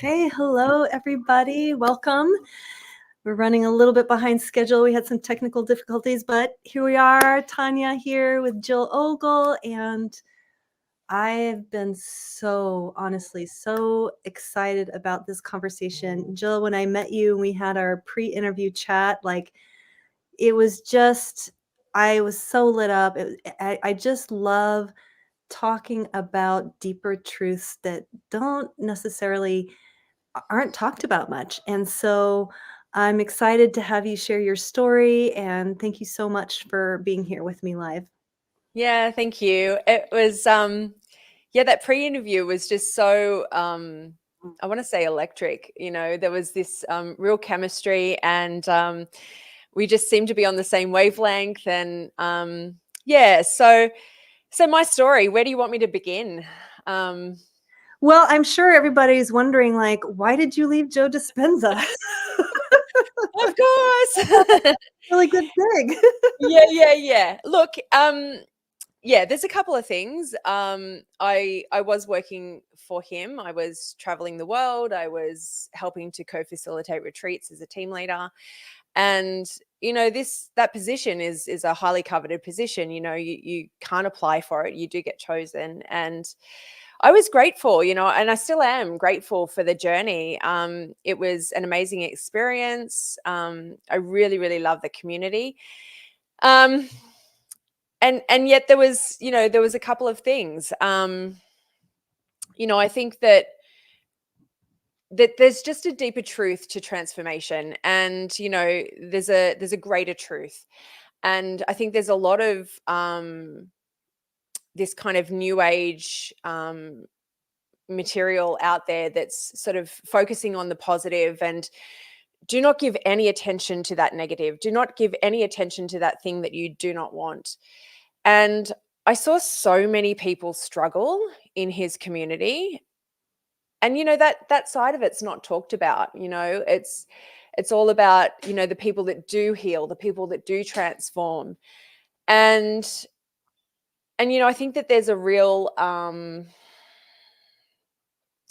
Okay, hello everybody. Welcome. We're running a little bit behind schedule. We had some technical difficulties, but here we are. Tanya here with Jill Ogle, and I've been honestly so excited about this conversation. Jill, when I met you and we had our pre-interview chat, it was just, I was so lit up. I just love talking about deeper truths that aren't talked about much. And so I'm excited to have you share your story, and thank you so much for being here with me live. Yeah, thank you. It was that pre-interview was just so I want to say electric. There was this real chemistry, and we just seemed to be on the same wavelength. And so my story, where do you want me to begin? Well, I'm sure everybody's wondering, why did you leave Joe Dispenza? Of course. Really good thing. Yeah. Look, there's a couple of things. I was working for him. I was traveling the world. I was helping to co-facilitate retreats as a team leader. And that position is a highly coveted position. You can't apply for it. You do get chosen. And I was grateful, and I still am grateful for the journey. It was an amazing experience. I really, really love the community. And yet there was a couple of things. I think that there's just a deeper truth to transformation, and there's a greater truth. And I think there's a lot of this kind of new age material out there that's sort of focusing on the positive, and do not give any attention to that negative. Do not give any attention to that thing that you do not want. And I saw so many people struggle in his community. And, that side of it's not talked about. It's all about, the people that do heal, the people that do transform. And I think that there's a real, there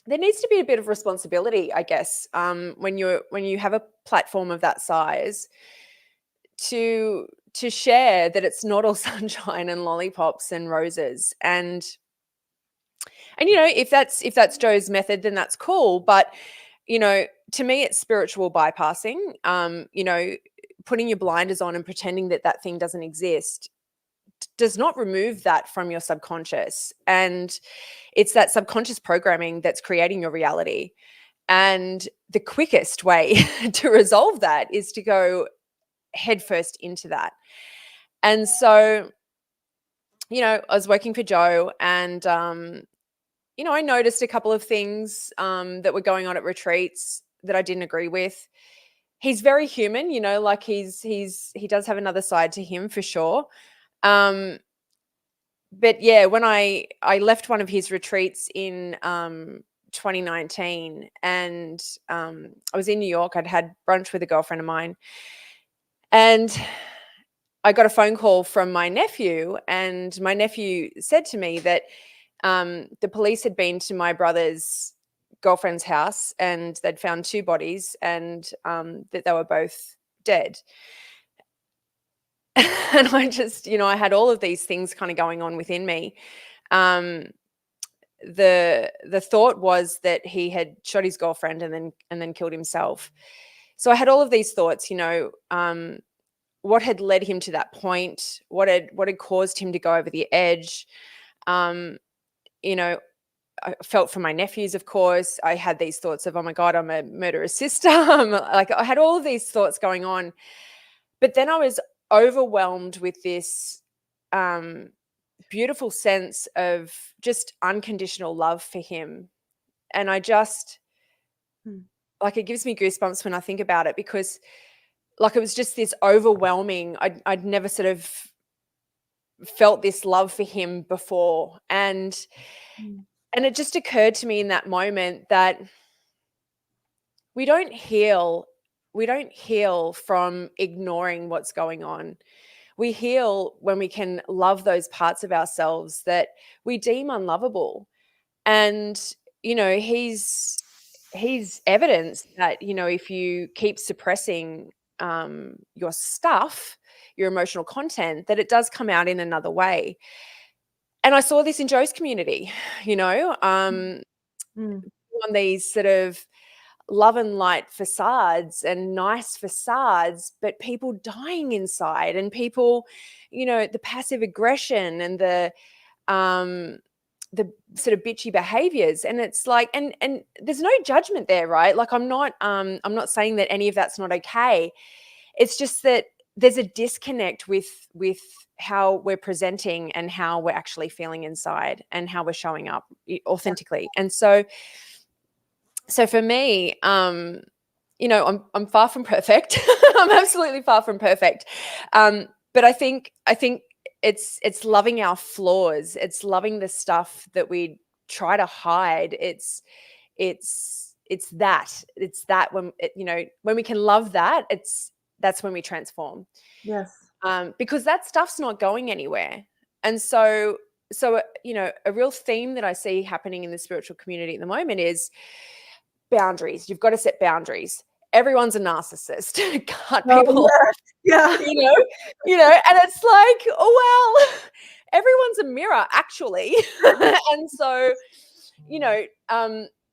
needs to be a bit of responsibility, I guess, when you have a platform of that size, to share that it's not all sunshine and lollipops and roses. And if that's Joe's method, then that's cool. But to me, it's spiritual bypassing. Putting your blinders on and pretending that thing doesn't exist does not remove that from your subconscious. And it's that subconscious programming that's creating your reality. And the quickest way to resolve that is to go headfirst into that. And so, I was working for Joe, and I noticed a couple of things that were going on at retreats that I didn't agree with. He's very human, like he does have another side to him for sure. But yeah, when I left one of his retreats in 2019, and I was in New York. I'd had brunch with a girlfriend of mine, and I got a phone call from my nephew, and my nephew said to me that the police had been to my brother's girlfriend's house, and they'd found two bodies, and that they were both dead. And I just, I had all of these things kind of going on within me. The thought was that he had shot his girlfriend and then killed himself. So I had all of these thoughts, what had led him to that point, what had caused him to go over the edge. I felt for my nephews, of course. I had these thoughts of, oh my God, I'm a murderous sister. I had all of these thoughts going on. But then I was overwhelmed with this beautiful sense of just unconditional love for him. And I just, it gives me goosebumps when I think about it, because it was just this overwhelming, I'd never sort of felt this love for him before. And it just occurred to me in that moment that we don't heal from ignoring what's going on. We heal when we can love those parts of ourselves that we deem unlovable. And, he's he's evidence that, you know, if you keep suppressing your stuff, your emotional content, that it does come out in another way. And I saw this in Joe's community, you know, Mm. on these sort of love and light facades and nice facades, but people dying inside, and people, you know, the passive aggression and um the sort of bitchy behaviors. And it's like, and there's no judgment there, right? Like I'm not saying that any of that's not okay. It's just that there's a disconnect with how we're presenting and how we're actually feeling inside and how we're showing up authentically. And so for me, you know, I'm far from perfect. I'm absolutely far from perfect. But I think it's loving our flaws. It's loving the stuff that we try to hide. It's that when you know, when we can love that, that's when we transform. Yes. Because that stuff's not going anywhere. And so you know, a real theme that I see happening in the spiritual community at the moment is boundaries. You've got to set boundaries. Everyone's a narcissist. Cut Oh, people off, yeah. you know, and it's like, oh well, everyone's a mirror actually. And so, you know,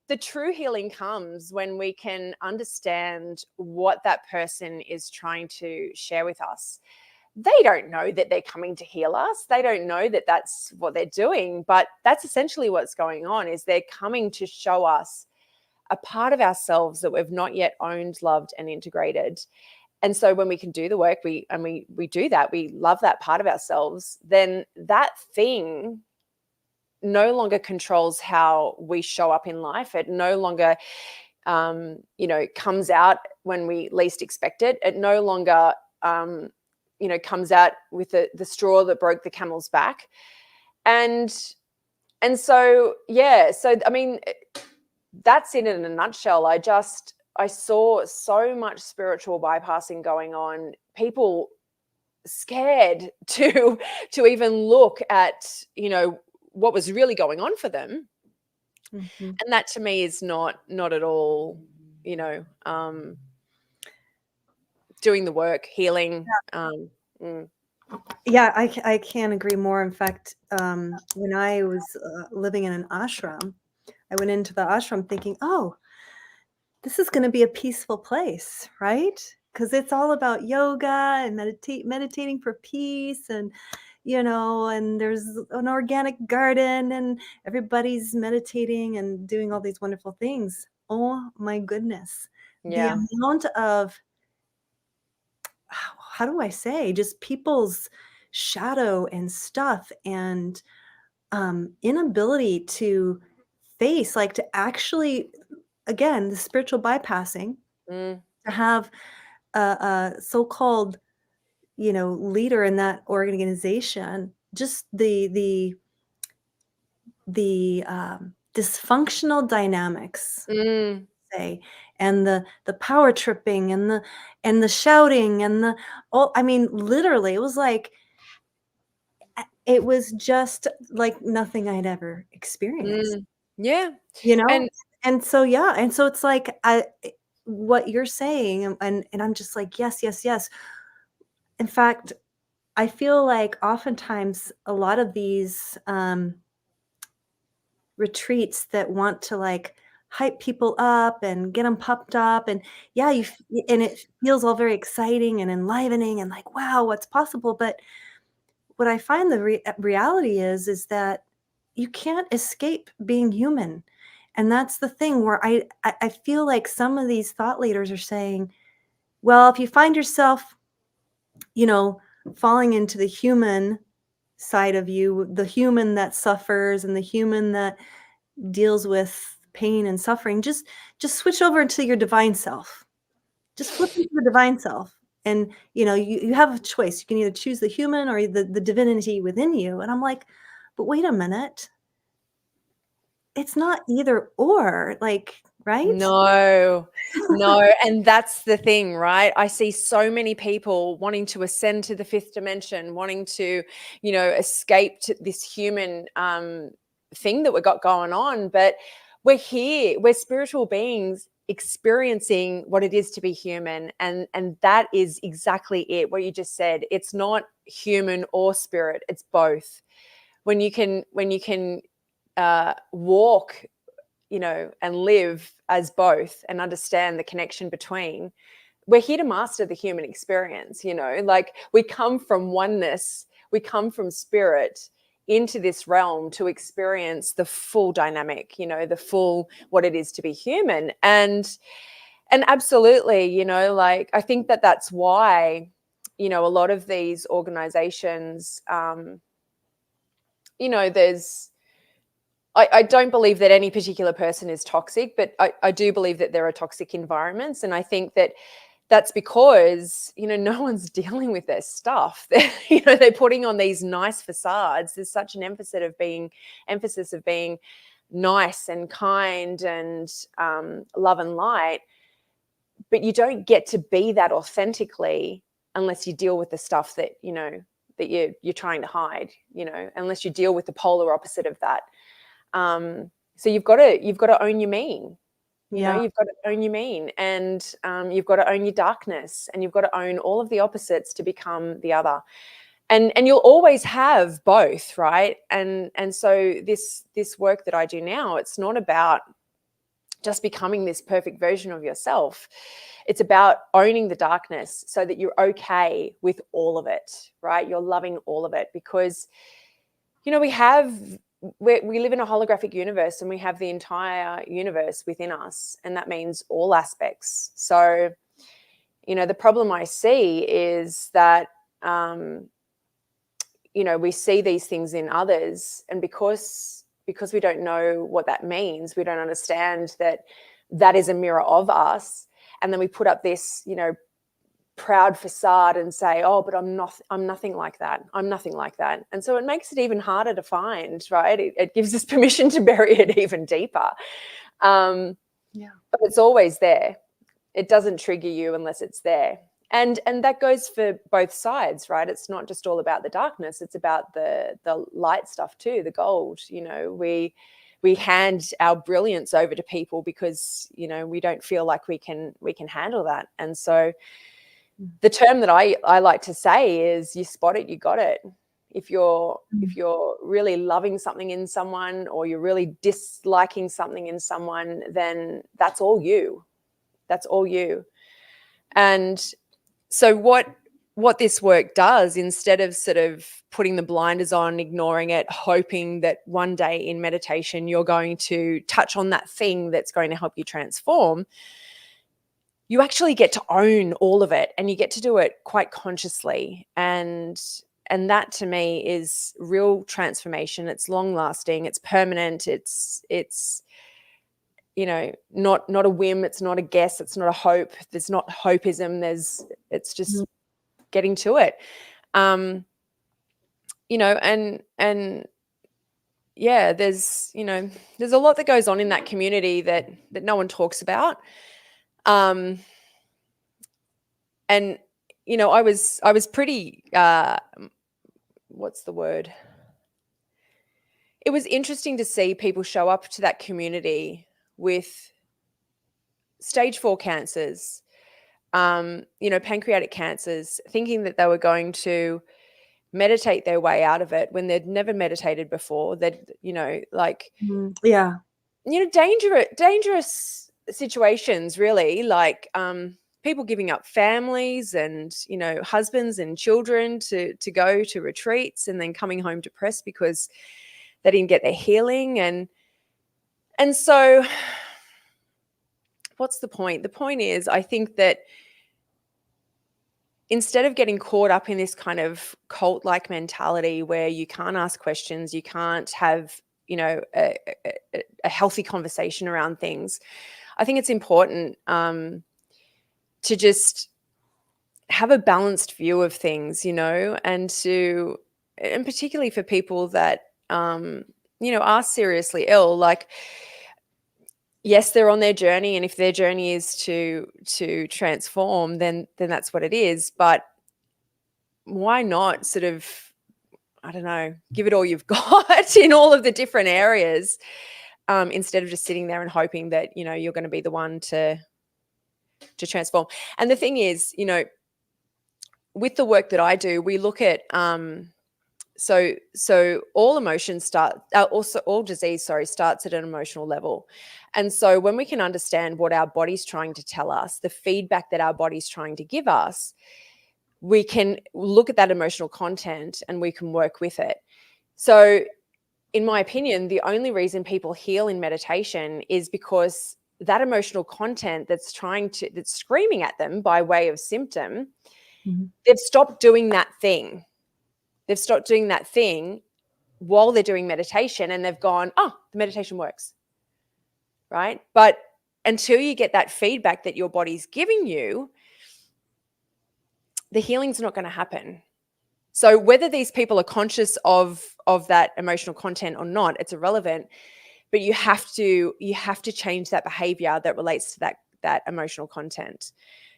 the true healing comes when we can understand what that person is trying to share with us. They don't know that they're coming to heal us. They don't know that that's what they're doing, but that's essentially what's going on, is they're coming to show us a part of ourselves that we've not yet owned, loved, and integrated. And so when we can do the work, we do that, we love that part of ourselves, then that thing no longer controls how we show up in life. It no longer, you know, comes out when we least expect it. It no longer, you know, comes out with the straw that broke the camel's back. And so, yeah, so, I mean, that's it in a nutshell. I saw so much spiritual bypassing going on. People scared to even look at, you know, what was really going on for them. Mm-hmm. And that to me is not at all, you know, doing the work, healing. Yeah, I can't agree more. In fact, when I was living in an ashram, I went into the ashram thinking, oh, this is going to be a peaceful place, right? Because it's all about yoga and meditating for peace, and you know, and there's an organic garden, and everybody's meditating and doing all these wonderful things. Oh my goodness, Yeah. the amount of, how do I say, just people's shadow and stuff, and inability to face, like to actually, again, the spiritual bypassing, Mm. to have a so-called, you know, leader in that organization, just the dysfunctional dynamics, Mm. say, and the power tripping and the shouting and the, oh, I mean, literally, it was like, it was just like nothing I'd ever experienced, Mm. Yeah. you know? And And so, yeah, and so it's like, what you're saying, and I'm just like, yes, yes, yes. In fact, I feel like oftentimes a lot of these retreats that want to like hype people up and get them pumped up, and yeah, and it feels all very exciting and enlivening and like, wow, what's possible. But what I find the reality is that you can't escape being human. And that's the thing where I feel like some of these thought leaders are saying, well, if you find yourself, you know, falling into the human side of you, the human that suffers and the human that deals with pain and suffering, just switch over into your divine self. Just flip into the divine self. And you know, you have a choice. You can either choose the human or the divinity within you. And I'm like, but wait a minute. It's not either or, like, right? no, no. And that's the thing, right? I see so many people wanting to ascend to the fifth dimension, wanting to, you know, escape to this human thing that we got going on. But we're here, we're spiritual beings experiencing what it is to be human, and that is exactly it, what you just said. It's not human or spirit, it's both. When you can walk, and live as both, and understand the connection between, we're here to master the human experience. Like, we come from oneness, we come from spirit into this realm to experience the full dynamic, the full what it is to be human. And absolutely, like, I think that that's why, a lot of these organizations, there's, I don't believe that any particular person is toxic, but I do believe that there are toxic environments. And I think that that's because, no one's dealing with their stuff. They're putting on these nice facades. There's such an emphasis of being nice and kind and love and light. But you don't get to be that authentically unless you deal with the stuff that, that you're trying to hide, unless you deal with the polar opposite of that. So you've got to own your mean. You've got to own your mean, and you've got to own your darkness, and you've got to own all of the opposites to become the other. And you'll always have both, right? And so this work that I do now, it's not about just becoming this perfect version of yourself. It's about owning the darkness so that you're okay with all of it, right? You're loving all of it, because we live in a holographic universe, and we have the entire universe within us, and that means all aspects. So, the problem I see is that, we see these things in others, and because we don't know what that means, we don't understand that that is a mirror of us, and then we put up this, proud facade and say, oh, but I'm nothing like that. I'm nothing like that. And so it makes it even harder to find, right? It gives us permission to bury it even deeper. But it's always there. It doesn't trigger you unless it's there. And that goes for both sides, right? It's not just all about the darkness. It's about the light stuff too, the gold. We hand our brilliance over to people because, we don't feel like we can handle that. And so the term that I like to say is, you spot it, you got it. If you're really loving something in someone, or you're really disliking something in someone, then that's all you. That's all you. And so what this work does, instead of sort of putting the blinders on, ignoring it, hoping that one day in meditation you're going to touch on that thing that's going to help you transform, you actually get to own all of it, and you get to do it quite consciously. And that, to me, is real transformation. It's long lasting, it's permanent, it's not a whim, it's not a guess, it's not a hope. There's not hopeism, it's just getting to it. And yeah, there's a lot that goes on in that community that no one talks about. And I was pretty what's the word? It was interesting to see people show up to that community with stage 4 cancers, pancreatic cancers, thinking that they were going to meditate their way out of it when they'd never meditated before. Dangerous situations, really, like people giving up families and, husbands and children to go to retreats, and then coming home depressed because they didn't get their healing. And so what's the point? The point is, I think that instead of getting caught up in this kind of cult-like mentality where you can't ask questions, you can't have, a healthy conversation around things, I think it's important to just have a balanced view of things, and particularly for people that, are seriously ill. Like, yes, they're on their journey, and if their journey is to transform, then that's what it is. But why not sort of, I don't know, give it all you've got in all of the different areas, instead of just sitting there and hoping that, you know, you're going to be the one to transform. And the thing is, you know, with the work that I do, we look at so all emotions start, also all disease, sorry, starts at an emotional level. And so when we can understand what our body's trying to tell us, the feedback that our body's trying to give us, we can look at that emotional content and we can work with it. So in my opinion, the only reason people heal in meditation is because that emotional content that's screaming at them by way of symptom, they've stopped doing that thing. They've stopped doing that thing while they're doing meditation, and they've gone, oh, the meditation works, right? But until you get that feedback that your body's giving you, the healing's not going to happen. So whether these people are conscious of that emotional content or not, it's irrelevant. But you have to change that behavior that relates to that emotional content,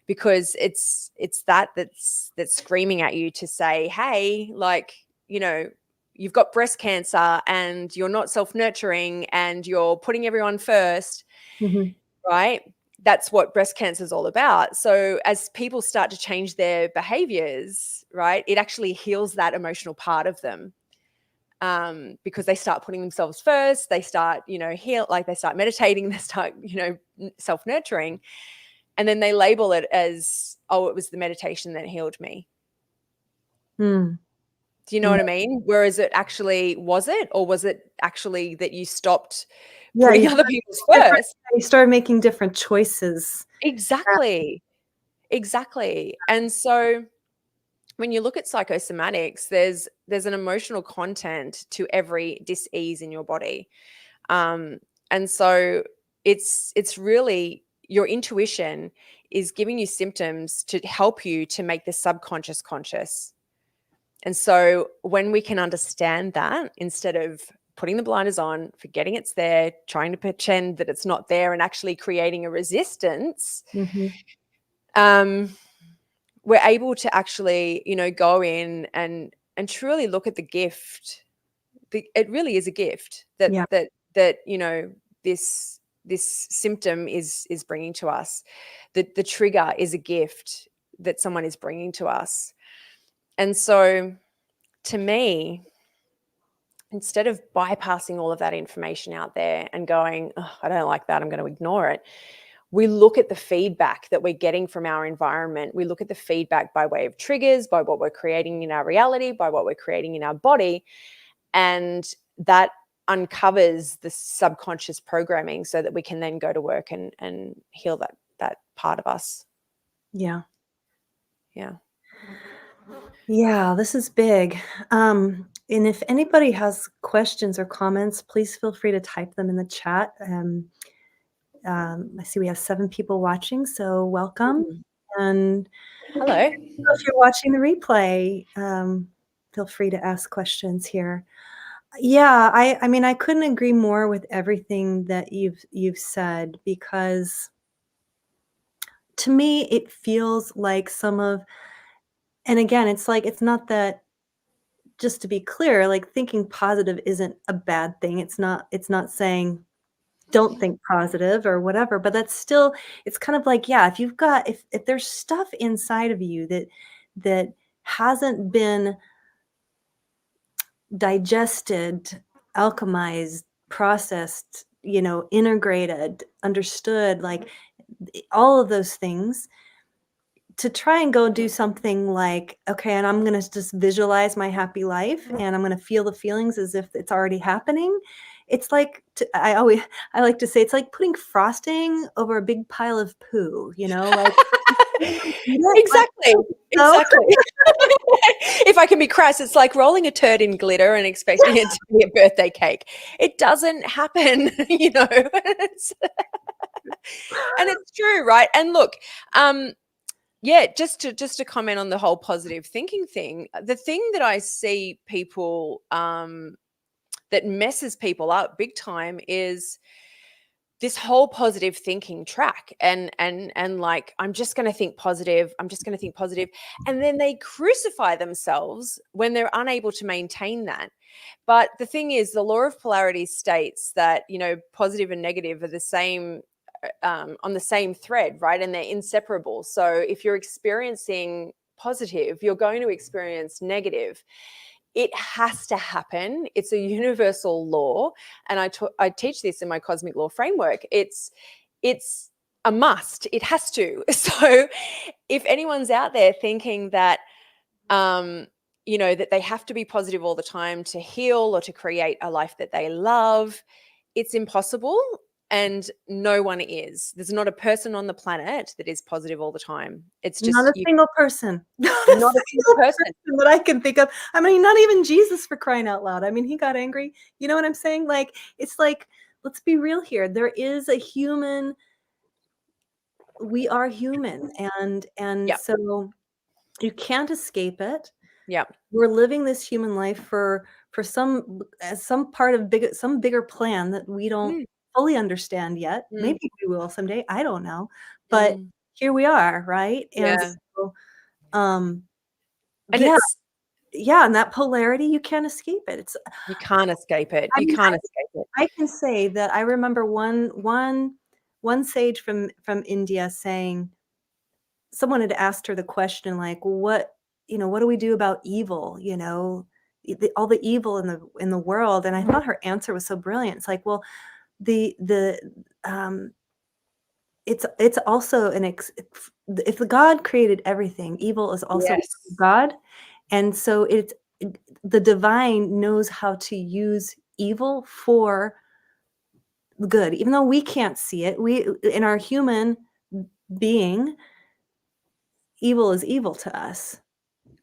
because it's that's screaming at you to say, hey, like, you know, you've got breast cancer and you're not self-nurturing and you're putting everyone first, right? That's what breast cancer is all about. So as people start to change their behaviors, right, it actually heals that emotional part of them, because they start putting themselves first. They start, you know, they start meditating, they start, you know, self-nurturing, and then they label it as, oh, it was the meditation that healed me. Do you know what I mean? Whereas it actually, was it actually that you stopped putting other people's first? You start making different choices. Exactly. And so when you look at psychosomatics, there's an emotional content to every dis-ease in your body. And so it's really, your intuition is giving you symptoms to help you to make the subconscious conscious. And so when we can understand that, instead of putting the blinders on, forgetting it's there, trying to pretend that it's not there, and actually creating a resistance, we're able to actually, you know, go in and truly look at the gift. It really is a gift that you know, this symptom is bringing to us. The trigger is a gift that someone is bringing to us. And so to me, instead of bypassing all of that information out there and going, oh, I don't like that, I'm going to ignore it, we look at the feedback that we're getting from our environment. We look at the feedback by way of triggers, by what we're creating in our reality, by what we're creating in our body, and that uncovers the subconscious programming so that we can then go to work and heal that part of us. Yeah. Yeah, this is big. And if anybody has questions or comments, please feel free to type them in the chat. I see we have 7 people watching, so welcome. And hello. if you're watching the replay, feel free to ask questions here. Yeah, I mean, I couldn't agree more with everything that you've said, because to me, it feels like and again, it's like, it's not that, just to be clear, like, thinking positive isn't a bad thing. It's not saying don't think positive or whatever, but that's still, it's kind of like, yeah, if there's stuff inside of you that hasn't been digested, alchemized, processed, you know, integrated, understood, like all of those things, to try and go do something like, okay, and I'm going to just visualize my happy life and I'm going to feel the feelings as if it's already happening. It's like, I like to say, it's like putting frosting over a big pile of poo, you know, like exactly. If I can be crass, it's like rolling a turd in glitter and expecting it to be a birthday cake. It doesn't happen, you know. And it's true, right? And look, yeah, just to comment on the whole positive thinking thing, the thing that I see people that messes people up big time is this whole positive thinking track, and like, I'm just going to think positive, I'm just going to think positive, and then they crucify themselves when they're unable to maintain that. But the thing is, the law of polarity states that, you know, positive and negative are the same, on the same thread, right? And they're inseparable. So if you're experiencing positive, you're going to experience negative. It has to happen. It's a universal law. And I teach this in my cosmic law framework. It's a must. It has to. So if anyone's out there thinking that, you know, that they have to be positive all the time to heal or to create a life that they love, it's impossible. And no one is. There's not a person on the planet that is positive all the time. It's Not just a single person. Not a not a single single person. person that I can think of. I mean, not even Jesus, for crying out loud. I mean, he got angry. You know what I'm saying? Like, it's like, let's be real here. There is a human. We are human, and Yeah. so you can't escape it. Yeah. We're living this human life for some part of some bigger plan that we don't Mm, fully understand yet. mm, Maybe we will someday. I don't know, but mm. here we are, right? And Yeah. so, um, And yeah, it's, yeah, and that polarity, you can't escape it. It's, you can't escape it. I You mean, can't escape it. I can say that I remember one sage from India saying, someone had asked her the question, like, "Well, what do we do about evil? All the evil in the world." And I thought her answer was so brilliant. It's like, well, the um, it's also if the God created everything, evil is also Yes. God, and so the divine knows how to use evil for good, even though we can't see it. We in our human being, evil is evil to us.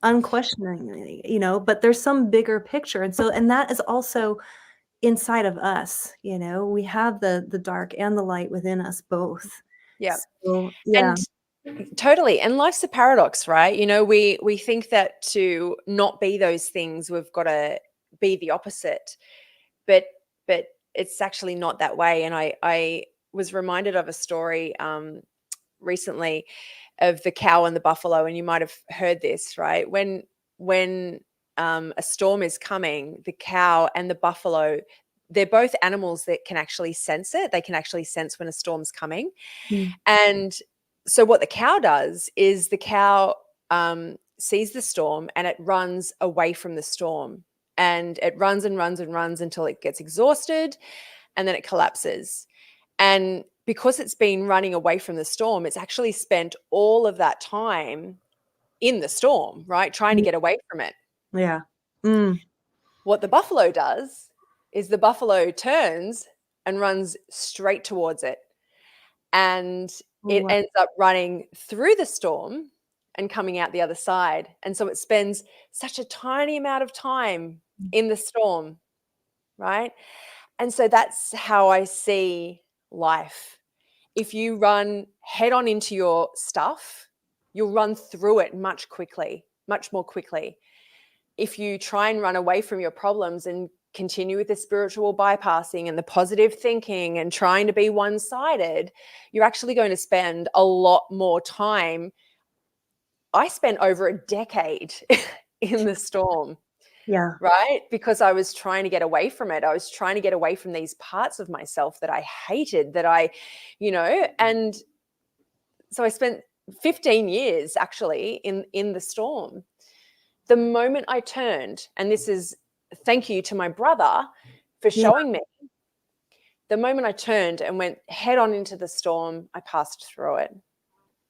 Unquestioningly, but there's some bigger picture, and that is also inside of us, we have the dark and the light within us both. Yeah. So, yeah. And totally. And life's a paradox, right? You know, we think that to not be those things, we've got to be the opposite. But it's actually not that way. And I was reminded of a story recently of the cow and the buffalo, and you might have heard this, right? When a storm is coming, the cow and the buffalo, they're both animals that can actually sense it. They can actually sense when a storm's coming. Mm. And so what the cow does is the cow sees the storm and it runs away from the storm. And it runs and runs and runs until it gets exhausted, and then it collapses. And because it's been running away from the storm, it's actually spent all of that time in the storm, right? Trying to Mm. get away from it. Yeah. Mm. What the buffalo does is the buffalo turns and runs straight towards it. And it Wow. ends up running through the storm and coming out the other side. And so it spends such a tiny amount of time in the storm, right? And so that's how I see life. If you run head on into your stuff, you'll run through it much more quickly. If you try and run away from your problems and continue with the spiritual bypassing and the positive thinking and trying to be one-sided, you're actually going to spend a lot more time. I spent over a decade in the storm, Yeah. right? Because I was trying to get away from it. I was trying to get away from these parts of myself that I hated, and so I spent 15 years actually in the storm. The moment I turned, and this is thank you to my brother for Yeah. showing me, the moment I turned and went head on into the storm, I passed through it.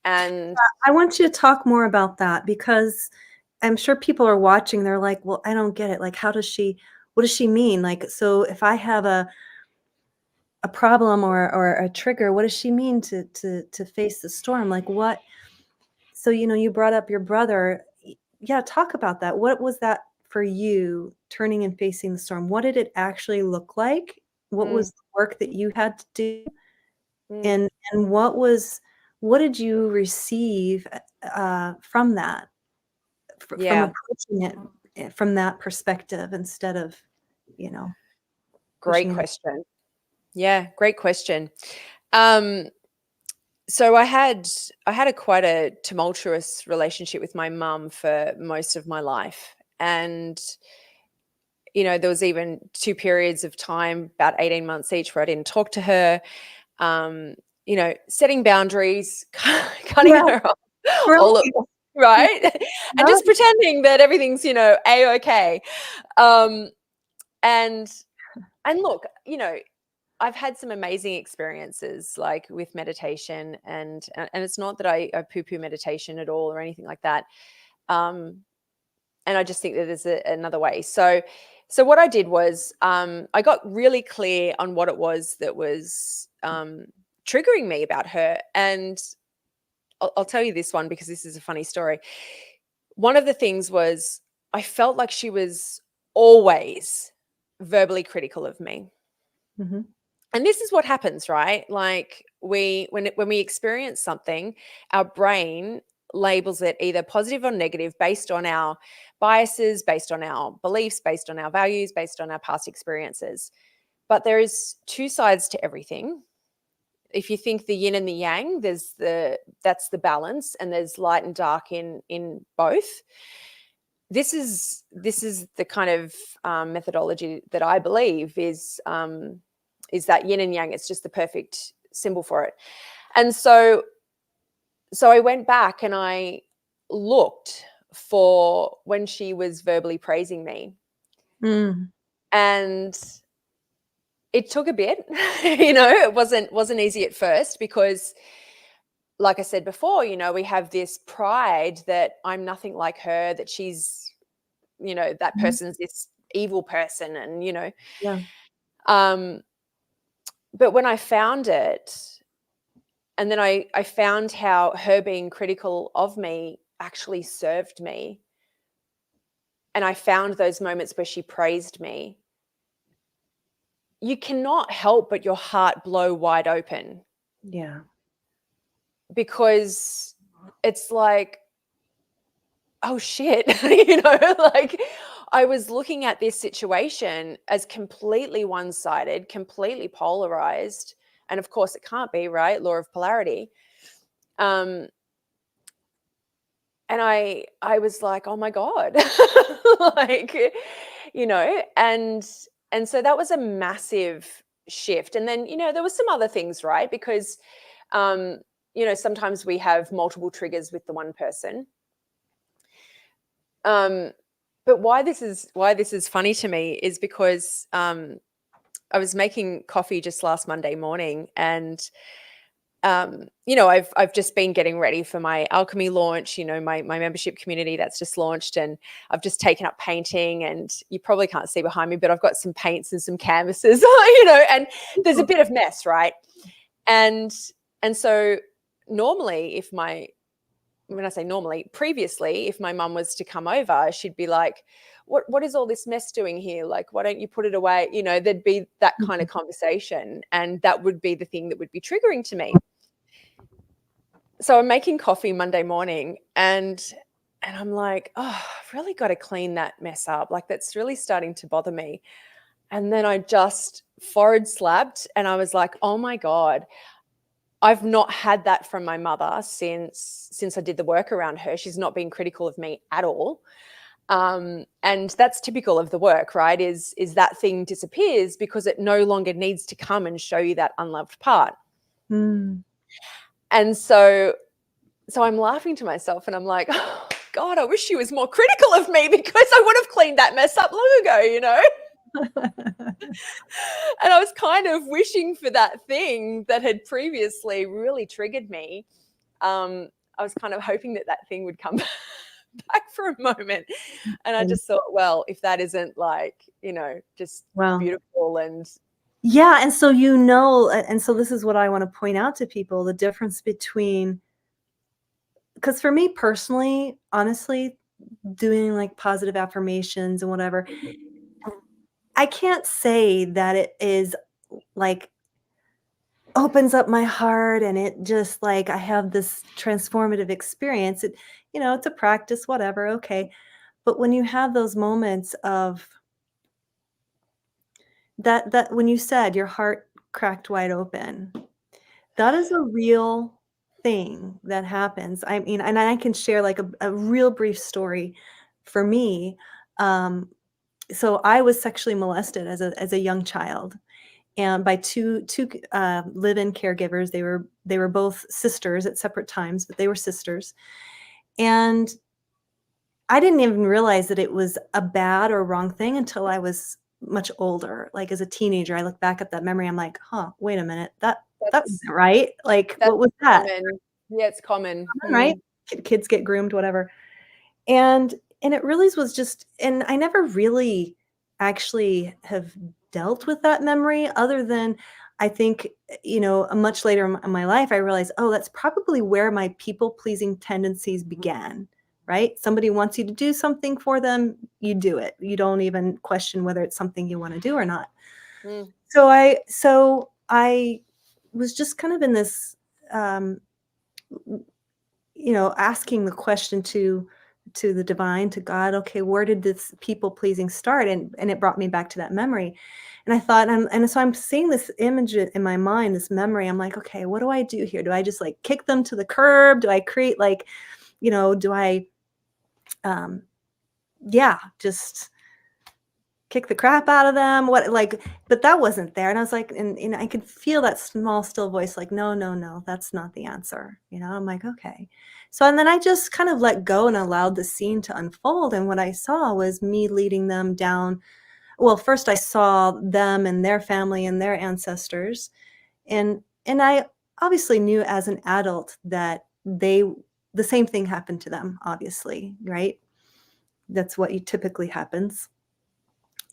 And I want you to talk more about that, because I'm sure people are watching. They're like, well, I don't get it. Like, what does she mean? Like, so if I have a problem or a trigger, what does she mean to face the storm? Like, what? So, you brought up your brother. Yeah, talk about that. What was that for you, turning and facing the storm? What did it actually look like? What was mm, the work that you had to do? mm, And what did you receive from that, from yeah, approaching it from that perspective, instead of, great pushing it? question. Yeah, great question. Um, so I had quite a tumultuous relationship with my mum for most of my life, and there was even 2 periods of time, about 18 months each, where I didn't talk to her. Um, setting boundaries, cutting Yeah, her off, all of right. right, and Yep. just pretending that everything's a-okay. Um, and and look, I've had some amazing experiences like with meditation, and it's not that I poo-poo meditation at all or anything like that. Um, and I just think that there's another way. So what I did was I got really clear on what it was that was triggering me about her, and I'll tell you this one because this is a funny story. One of the things was I felt like she was always verbally critical of me. Mhm. And this is what happens, right? Like when we experience something, our brain labels it either positive or negative based on our biases, based on our beliefs, based on our values, based on our past experiences. But there is two sides to everything. If you think the yin and the yang, that's the balance, and there's light and dark in both. This is the kind of methodology that I believe is that yin and yang. It's just the perfect symbol for it. And so I went back and I looked for when she was verbally praising me, Mm. and it took a bit. It wasn't easy at first because, like I said before, we have this pride that I'm nothing like her, that she's, that Mhm. person's this evil person, and Yeah. um but when I found it, and then I found how her being critical of me actually served me, and I found those moments where she praised me, you cannot help but your heart blow wide open, Yeah. because it's like, oh shit, like I was looking at this situation as completely one-sided, completely polarized, and of course it can't be, right? Law of polarity. Um, and I was like, oh my God, like, and so that was a massive shift. And then, there was some other things, right? Because, sometimes we have multiple triggers with the one person. But why this is funny to me is because I was making coffee just last Monday morning, and I've just been getting ready for my alchemy launch, my membership community that's just launched, and I've just taken up painting, and you probably can't see behind me, but I've got some paints and some canvases, and there's a bit of mess, right? And and so normally, when I say normally, previously, if my mum was to come over, she'd be like, what is all this mess doing here? Like, why don't you put it away? There'd be that kind of Mhm. conversation, and that would be the thing that would be triggering to me. So I'm making coffee Monday morning, and I'm like, oh, I've really got to clean that mess up. Like, that's really starting to bother me. And then I just forward slapped, and I was like, oh my God, I've not had that from my mother since I did the work around her. She's not been critical of me at all. And that's typical of the work, right? Is that thing disappears because it no longer needs to come and show you that unloved part. Mm. And so I'm laughing to myself, and I'm like, oh, God, I wish she was more critical of me, because I would have cleaned that mess up long ago. And I was kind of wishing for that thing that had previously really triggered me. I was kind of hoping that thing would come back for a moment. And I And just thought, well, if that isn't like, just well, beautiful. And yeah, and so and so this is what I want to point out to people, the difference between, because for me personally, honestly, doing like positive affirmations and whatever, I can't say that it is like opens up my heart and it just like I have this transformative experience. It's a practice, whatever, okay. But when you have those moments of that when you said your heart cracked wide open. That is a real thing that happens. I mean, and I can share like a real brief story for me. Um, so I was sexually molested as a young child, and by two live-in caregivers. They were both sisters at separate times, but they were sisters. And I didn't even realize that it was a bad or wrong thing until I was much older. Like as a teenager, I look back at that memory. I'm like, huh, wait a minute, that That's wasn't right. Like, that's what was that? common. Yeah, it's common. Right? Kids get groomed, whatever. And and it really was just, and I never really actually have dealt with that memory other than I think, much later in my life, I realized, oh, that's probably where my people pleasing tendencies began, right? Somebody wants you to do something for them, you do it. You don't even question whether it's something you want to do or not. Mm, So I was just kind of in this, um, asking the question to the divine, to God, okay, where did this people pleasing start? And it brought me back to that memory. And I thought, and so I'm seeing this image in my mind, this memory. I'm like, okay, what do I do here? Do I just like kick them to the curb? Do I create like, do I, um, yeah, just kick the crap out of them? What, like, but that wasn't there. And I was like, and I could feel that small, still voice, like, no, no, no, that's not the answer. I'm like, okay. So, and then I just kind of let go and allowed the scene to unfold. And what I saw was me leading them down. Well, first I saw them and their family and their ancestors. And I obviously knew as an adult that the same thing happened to them, obviously, right? That's what typically happens.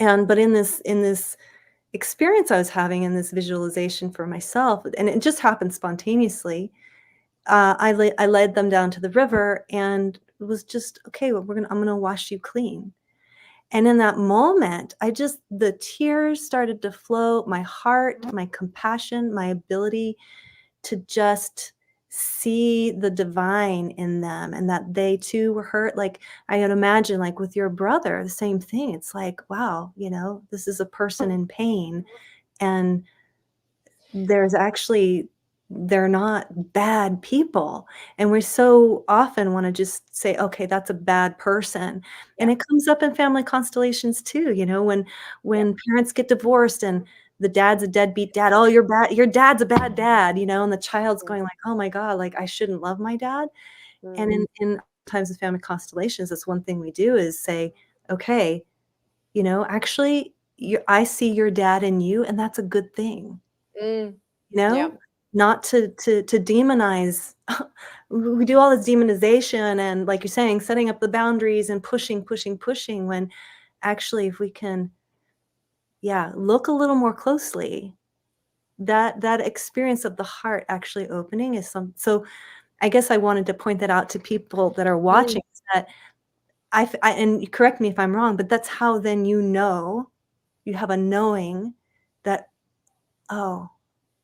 And but in this experience I was having, in this visualization for myself, and it just happened spontaneously. I led them down to the river, and it was just, okay, well, I'm gonna wash you clean. And in that moment, the tears started to flow. My heart, my compassion, my ability to just see the divine in them, and that they too were hurt. Like I had imagined, like with your brother, the same thing. It's like, wow, this is a person in pain, and there's actually they're not bad people. And we so often want to just say, okay, that's a bad person. And yeah, it comes up in family constellations too, when yeah, parents get divorced and the dad's a deadbeat dad. Oh, you're bad, your dad's a bad dad, and the child's mm, going like, oh my God, like I shouldn't love my dad. And mm, in times of family constellations, that's one thing we do is say, okay, actually I see your dad in you, and that's a good thing. mm, You yeah, know? Not to demonize. We do all this demonization and, like you're saying, setting up the boundaries and pushing, pushing, pushing, when actually if we can, yeah, look a little more closely, that experience of the heart actually opening is so I guess I wanted to point that out to people that are mm, watching, is that and correct me if I'm wrong, but that's how then you have a knowing that, oh,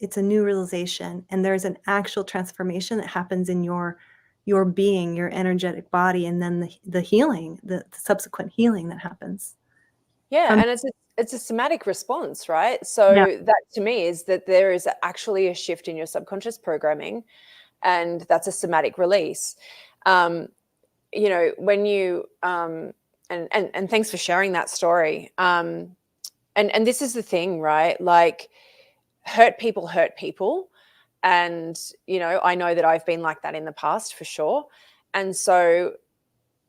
it's a new realization, and there's an actual transformation that happens in your being, your energetic body, and then the healing, the subsequent healing that happens yeah. from. And it's a somatic response, right? Yeah. So that to me is that there is actually a shift in your subconscious programming, and that's a somatic release. Um, when you and thanks for sharing that story. And this is the thing, right? Like hurt people. And, I know that I've been like that in the past for sure. And so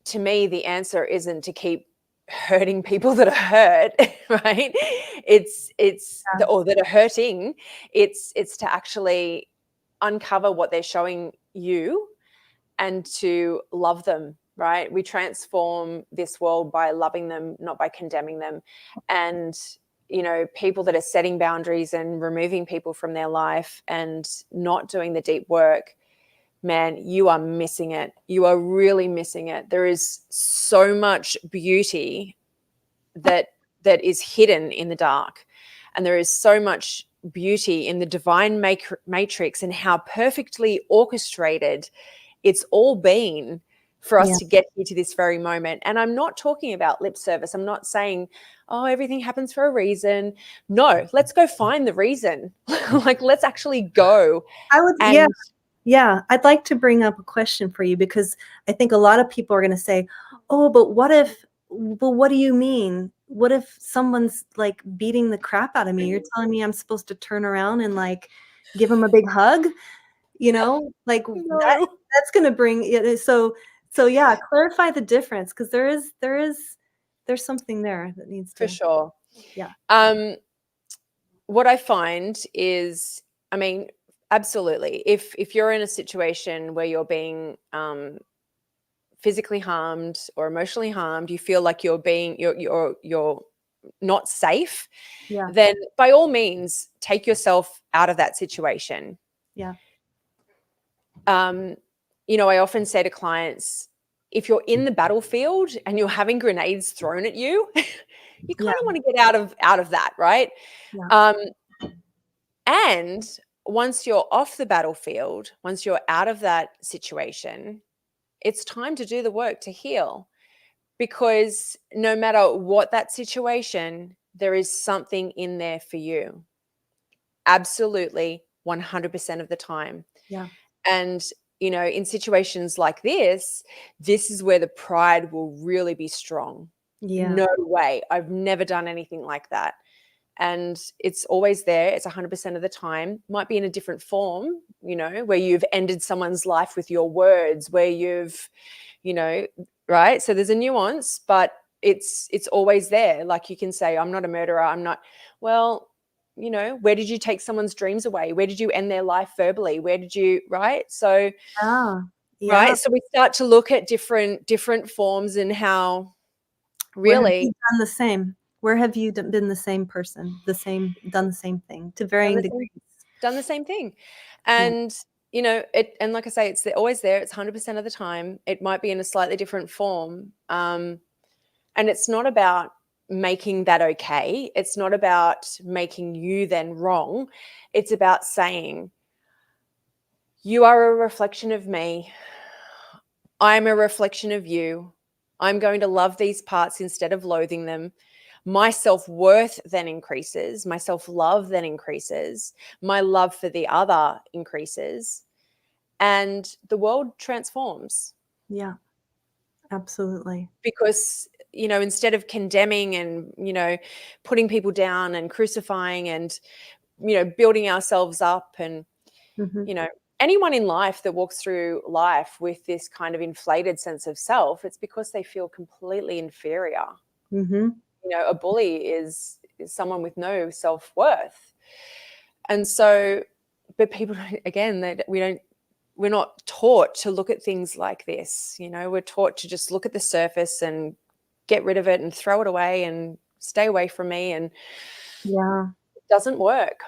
to me, the answer isn't to keep hurting people that are hurt, right? Or that are hurting. It's to actually uncover what they're showing you and to love them, right? We transform this world by loving them, not by condemning them. And, people that are setting boundaries and removing people from their life and not doing the deep work, man, you are missing it. You are really missing it. There is so much beauty that is hidden in the dark. And there is so much beauty in the divine matrix and how perfectly orchestrated it's all been for us Yeah. to get here to this very moment. And I'm not talking about lip service. I'm not saying, oh, everything happens for a reason. No, let's go find the reason. Like, let's actually go. I would, yeah. And Yeah, I'd like to bring up a question for you, because I think a lot of people are going to say, "Oh, but what if, well, what do you mean? What if someone's like beating the crap out of me? You're telling me I'm supposed to turn around and like give them a big hug?" Like no, that's going to bring it. So yeah, clarify the difference, because there's something there that needs for to, sure. yeah. What I find is, I mean, absolutely. If you're in a situation where you're being physically harmed or emotionally harmed, you feel like you're not safe, Yeah. then by all means take yourself out of that situation. Yeah. I often say to clients, if you're in the battlefield and you're having grenades thrown at you, you Yeah. kind of want to get out of that, right? Yeah. Um, and once you're off the battlefield, once you're out of that situation, it's time to do the work to heal. Because no matter what that situation, there is something in there for you. Absolutely, 100% of the time. Yeah. And, in situations like this is where the pride will really be strong. Yeah. No way. I've never done anything like that. And it's always there. It's 100% of the time. Might be in a different form, where you've ended someone's life with your words, where you've, right? So there's a nuance, but it's always there. Like, you can say, I'm not a murderer. I'm not, well, where did you take someone's dreams away? Where did you end their life verbally? Where did you, right? So, Yeah. Yeah. right. So we start to look at different forms and how Where have really you done the same? Where have you been the same person, done the same thing to done varying the same, degrees? done the same thing. Yeah. And, and like I say, it's always there. It's 100% of the time. It might be in a slightly different form. And it's not about making that okay. It's not about making you then wrong. It's about saying, you are a reflection of me. I'm a reflection of you. I'm going to love these parts instead of loathing them. My self-worth then increases. My self-love then increases. My love for the other increases. And the world transforms. Yeah. Absolutely. Because, instead of condemning and, putting people down and crucifying and, building ourselves up and, Mhm. anyone in life that walks through life with this kind of inflated sense of self, it's because they feel completely inferior. Mhm. A bully is someone with no self-worth. And so, but people don't, again, we're not taught to look at things like this. We're taught to just look at the surface and get rid of it and throw it away and stay away from me. And Yeah. it doesn't work.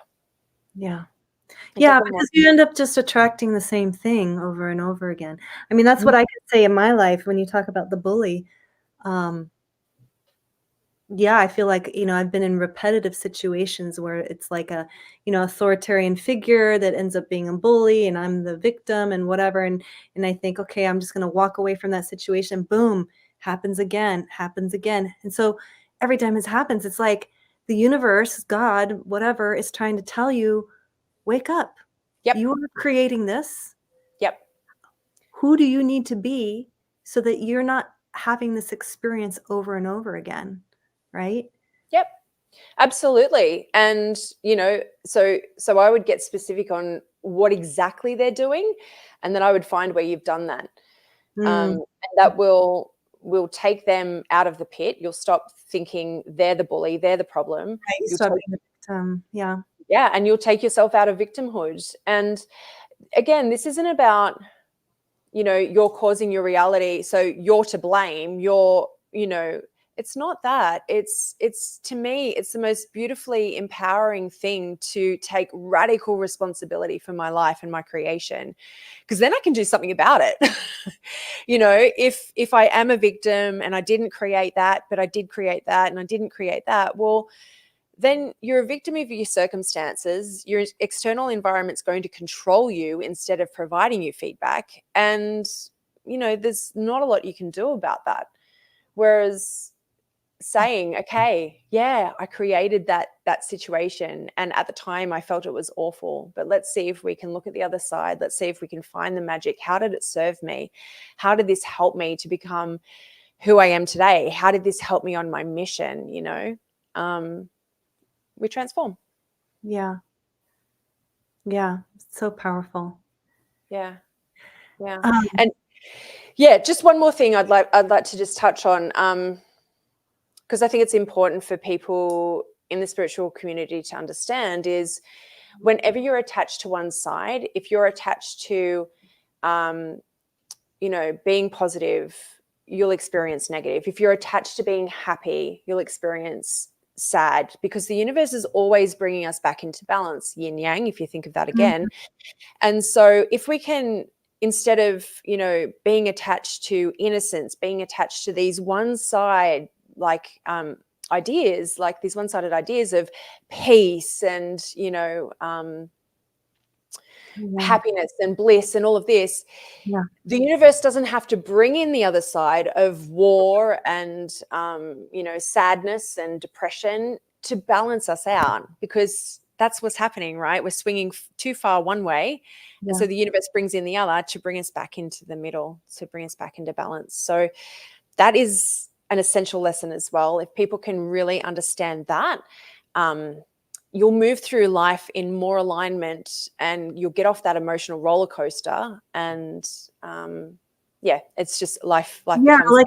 Yeah. It Yeah, doesn't work. because you end up just attracting the same thing over and over again. I mean, that's Mhm. what I could say in my life when you talk about the bully. Um, yeah, I feel like, I've been in repetitive situations where it's like a, authoritarian figure that ends up being a bully and I'm the victim and whatever. And I think, okay, I'm just gonna walk away from that situation. Boom, happens again, happens again. And so every time this happens, it's like the universe, God, whatever, is trying to tell you, wake up. Yep. You are creating this. Yep. Who do you need to be so that you're not having this experience over and over again? Right? Yep. Absolutely. And, so I would get specific on what exactly they're doing, and then I would find where you've done that. Mm. And that will take them out of the pit. You'll stop thinking they're the bully, they're the problem. Right, you You'll stop take, being a victim. Yeah. yeah, and you'll take yourself out of victimhood. And again, this isn't about, you're causing your reality, so you're to blame. It's not that. It's to me, it's the most beautifully empowering thing to take radical responsibility for my life and my creation, because then I can do something about it. If I am a victim and I didn't create that, but I did create that and I didn't create that, well, then you're a victim of your circumstances. Your external environment's going to control you instead of providing you feedback. And, there's not a lot you can do about that. Whereas saying, okay, yeah, I created that situation, and at the time I felt it was awful, but let's see if we can look at the other side. Let's see if we can find the magic. How did it serve me? How did this help me to become who I am today? How did this help me on my mission? We transform. Yeah. So powerful. Yeah. Um, And yeah, just one more thing I'd like to just touch on, because I think it's important for people in the spiritual community to understand, is whenever you're attached to one side, if you're attached to, being positive, you'll experience negative. If you're attached to being happy, you'll experience sad, because the universe is always bringing us back into balance, yin yang, if you think of that again. And so if we can, instead of, being attached to innocence, being attached to these one-side, ideas, like these one-sided ideas of peace and, happiness and bliss and all of this, the universe doesn't have to bring in the other side of war and, sadness and depression to balance us out, because that's what's happening, right? We're swinging too far one way. Yeah. And so the universe brings in the other to bring us back into the middle, to bring us back into balance. So that is an essential lesson as well. If people can really understand that, you'll move through life in more alignment, and you'll get off that emotional roller coaster. And it's just life becomes like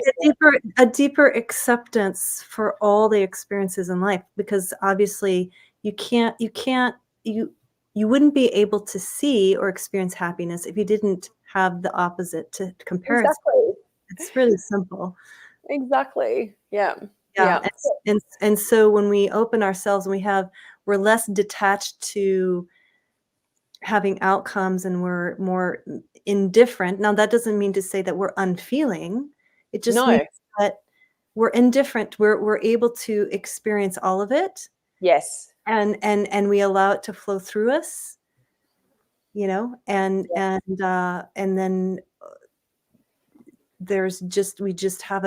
a deeper acceptance for all the experiences in life, because obviously you wouldn't be able to see or experience happiness if you didn't have the opposite to compare. Exactly. It's really simple. Exactly. Yeah. And so when we open ourselves and we're less detached to having outcomes, and we're more indifferent. Now, that doesn't mean to say that we're unfeeling. It just means that we're indifferent. We're able to experience all of it. Yes. And we allow it to flow through us, and then we just have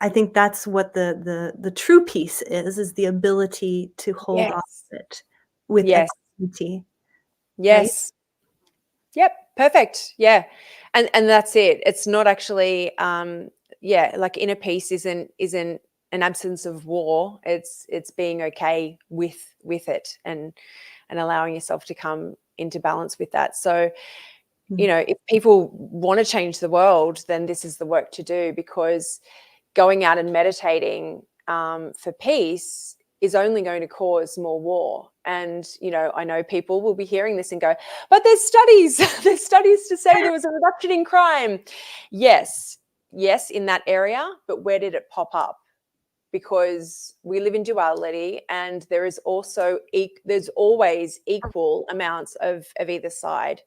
I think that's what the true peace is the ability to hold on to it with equanimity. Yes. Right? Yep. Perfect. Yeah. And that's it. It's not actually, like inner peace isn't an absence of war. It's being okay with it, and allowing yourself to come into balance with that. So, if people want to change the world, then this is the work to do, because going out and meditating for peace is only going to cause more war. And, I know people will be hearing this and go, but there's studies to say there was a reduction in crime. Yes, in that area, but where did it pop up? Because we live in duality, and there is also there's always equal amounts of either side.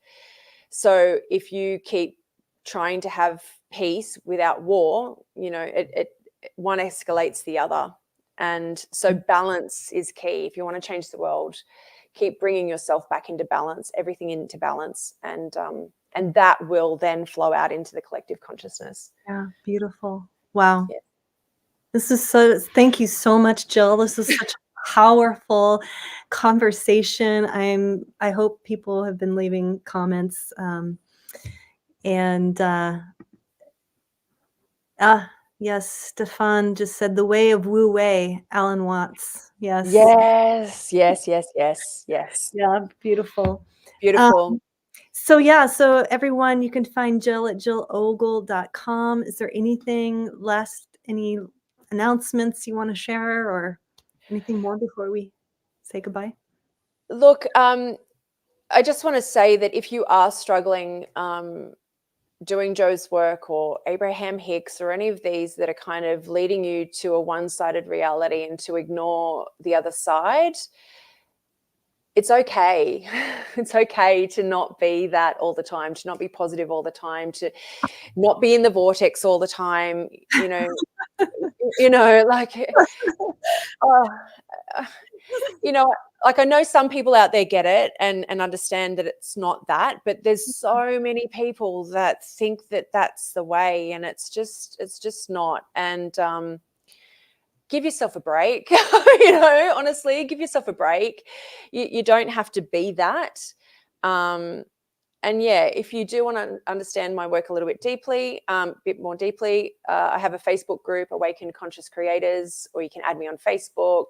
So if you keep trying to have peace without war, it one escalates the other. And so balance is key. If you want to change the world, keep bringing yourself back into balance, everything into balance, and that will then flow out into the collective consciousness. Yeah, beautiful. Wow. Yeah. Thank you so much, Jill. This is such a powerful conversation. I hope people have been leaving comments. Yes, Stefan just said the way of Wu Wei, Alan Watts. Yes. Yes. Yeah, beautiful. So everyone, you can find Jill at jillogle.com. Is there any announcements you want to share, or anything more before we say goodbye? Look, I just want to say that if you are struggling doing Joe's work, or Abraham Hicks, or any of these that are kind of leading you to a one-sided reality and to ignore the other side, it's okay. It's okay to not be that all the time, to not be positive all the time, to not be in the vortex all the time, you know, like I know some people out there get it and understand that it's not that, but there's so many people that think that that's the way, and it's just not. And give yourself a break. You know, honestly, give yourself a break. You don't have to be that. And yeah, if you do want to understand my work a little bit more deeply, I have a Facebook group, Awakened Conscious Creators, or you can add me on Facebook,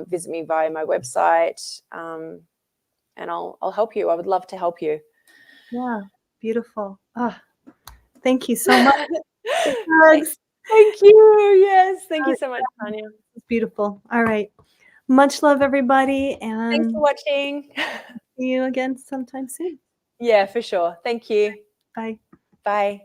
visit me via my website, and I'll help you. I would love to help you. Yeah, beautiful. Thank you so much. Hugs. Thank you. Yes, thank you so much, Tanya. It's beautiful. All right. Much love, everybody, Thanks and for watching. see you again sometime soon. Yeah, for sure. Thank you. Bye. Bye.